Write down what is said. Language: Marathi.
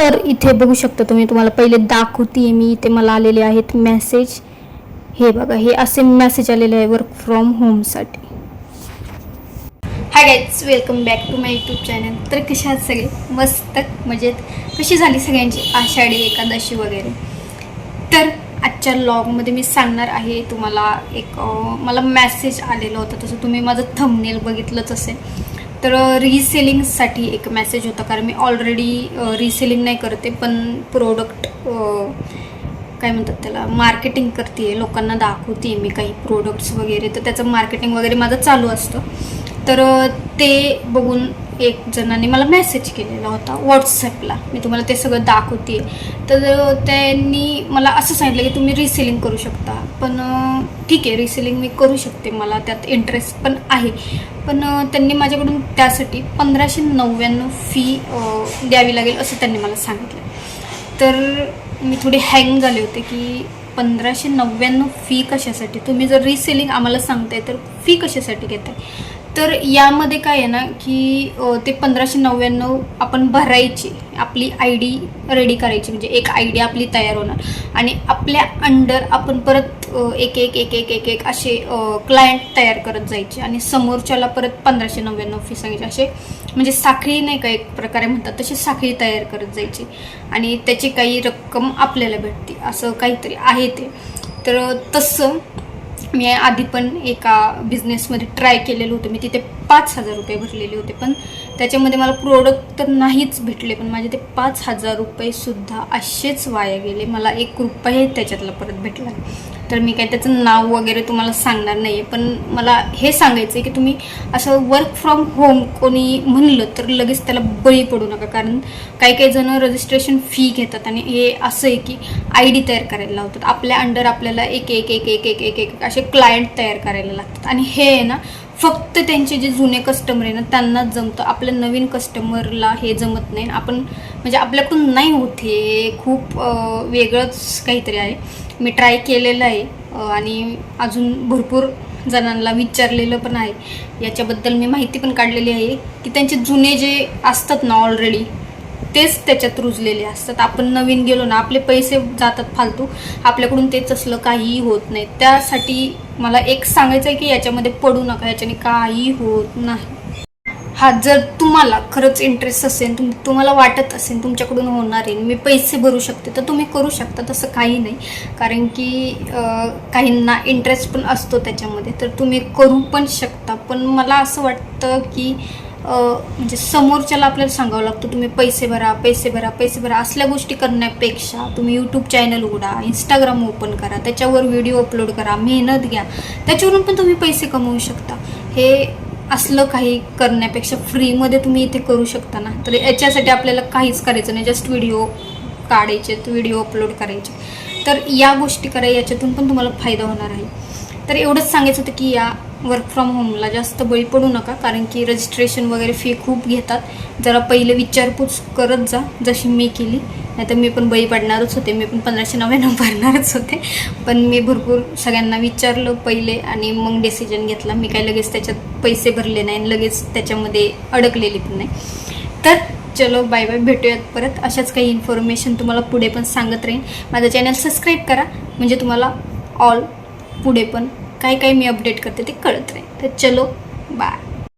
तर इथे बघू शकता तुम्ही, तुम्हाला पहिले दाखवते मी. इथे मला आलेले आहेत मेसेज. हे बघा, हे असे मेसेज आलेले आहे वर्क फ्रॉम होमसाठी. Hi guys, welcome back to my YouTube channel. तर कसे आहात सगळे? मस्त मजेत. कशी झाली सगळ्यांची आषाढी एकादशी वगैरे? तर आजच्या व्लॉगमध्ये मी सांगणार आहे तुम्हाला एक मला मेसेज आलेला होता, तसं तुम्ही माझं थंबनेल बघितलंच असेल. तर रिसेलिंगसाठी एक मेसेज होता, कारण मी ऑलरेडी रिसेलिंग नाही करते, पण प्रोडक्ट काय म्हणतात त्याला, मार्केटिंग करते आहे, लोकांना दाखवते मी काही प्रोडक्ट्स वगैरे. तर त्याचं मार्केटिंग वगैरे माझं चालू असतं. तर ते बघून एक जणांनी मला मेसेज केलेला होता व्हॉट्सॲपला. मी तुम्हाला ते सगळं दाखवते. तर त्यांनी मला असं सांगितलं की तुम्ही रिसेलिंग करू शकता. पण ठीक आहे, रिसेलिंग मी करू शकते, मला त्यात इंटरेस्ट पण आहे. पण त्यांनी माझ्याकडून त्यासाठी 1599 फी द्यावी लागेल असं त्यांनी मला सांगितलं. तर मी थोडी हँग झाले होते की 1599 फी कशासाठी? तुम्ही जर रिसेलिंग आम्हाला सांगताय तर फी कशासाठी घेताय? तर यामध्ये काय आहे ना की ते 1599 आपण भरायची, आपली आय डी रेडी करायची, म्हणजे एक आय डी आपली तयार होणार आणि आपल्या अंडर आपण परत एक एक एक एक एक एक असे क्लायंट तयार करत जायचे आणि समोरच्याला परत 1599 फी सांगायची. असे म्हणजे साखळी नाही का, एक प्रकारे म्हणतात तशी साखळी तयार करत जायची आणि त्याची काही रक्कम आपल्याला भेटते, असं काहीतरी आहे ते. तर तसं मी आधी पण एका बिझनेसमध्ये ट्राय केलेलं होतं. मी तिथे 5000 रुपये भरलेले होते, पण त्याच्यामध्ये मला प्रोडक्ट तर नाहीच भेटले, पण माझे ते 5000 रुपयेसुद्धा असेच वाया गेले. मला 1 रुपया त्याच्यातला परत भेटला. तर मी काय त्याचं नाव वगैरे तुम्हाला सांगणार नाही आहे, पण मला हे सांगायचं आहे की तुम्ही असं वर्क फ्रॉम होम कोणी म्हणलं तर लगेच त्याला बळी पडू नका. कारण काही काही जण रजिस्ट्रेशन फी घेतात आणि हे असं आहे की आय डी तयार करायला लावतात. आपल्या अंडर आपल्याला एक एक एक एक एक एक एक असे क्लायंट तयार करायला लागतात आणि हे आहे ना फक्त त्यांचे जे जुने कस्टमर आहे ना त्यांनाच जमतं. आपल्या नवीन कस्टमरला हे जमत नाही. आपण म्हणजे आपल्याकडून नाही होत, हे खूप वेगळंच काहीतरी आहे. मी ट्राय केलेलं आहे आणि अजून भरपूर जणांना विचारलेलं पण आहे. याच्याबद्दल मी माहिती पण काढलेली आहे की त्यांचे जुने जे असतात ना ऑलरेडी तेच त्याच्यात रुजलेले असतात. आपण नवीन गेलो ना आपले पैसे जातात फालतू, आपल्याकडून तेच असलं काहीही होत नाही. त्यासाठी मला एक सांगायचं आहे की याच्यामध्ये पडू नका, याच्याने काही होत नाही. हा, जर तुम्हाला खरंच इंटरेस्ट असेल, तुम्हाला वाटत असेल तुमच्याकडून होणार आहे, मी पैसे भरू शकते, तर तुम्ही करू शकता. तसं काही नाही, कारण की काहींना इंटरेस्ट पण असतो त्याच्यामध्ये, तर तुम्ही करू पण शकता. पण मला असं वाटतं की म्हणजे समोरच्याला आपल्याला सांगावं लागतं तुम्ही पैसे भरा पैसे भरा पैसे भरा. असल्या गोष्टी करण्यापेक्षा तुम्ही यूट्यूब चॅनल उघडा, इंस्टाग्राम ओपन करा, त्याच्यावर व्हिडिओ अपलोड करा, मेहनत घ्या, त्याच्यावरून पण तुम्ही पैसे कमवू शकता. हे असलं काही करण्यापेक्षा फ्रीमध्ये तुम्ही इथे करू शकता ना. तर याच्यासाठी आपल्याला काहीच करायचं नाही, जस्ट व्हिडिओ काढायचे, व्हिडिओ अपलोड करायचे. तर या गोष्टी करा, याच्यातून पण तुम्हाला फायदा होणार आहे. तर एवढंच सांगायचं होतं की या वर्क फ्रॉम होमला जास्त बळी पडू नका, कारण की रजिस्ट्रेशन वगैरे फी खूप घेतात. जरा पहिले विचारपूस करत जा, जशी मी केली. नाही तर मी पण बळी पडणारच होते, मी पण 1599 भरणारच होते. पण मी भरपूर सगळ्यांना विचारलं पहिले आणि मग डिसिजन घेतला. मी काय लगेच त्याच्यात पैसे भरले नाही आणि लगेच त्याच्यामध्ये अडकलेली पण नाही. तर चलो, बाय बाय, भेटूयात परत. अशाच काही इन्फॉर्मेशन तुम्हाला पुढे पण सांगत राहीन. माझं चॅनल सबस्क्राईब करा, म्हणजे तुम्हाला पुढे पण काय काय मी अपडेट करते ते कळत राहील. तर चलो, बाय.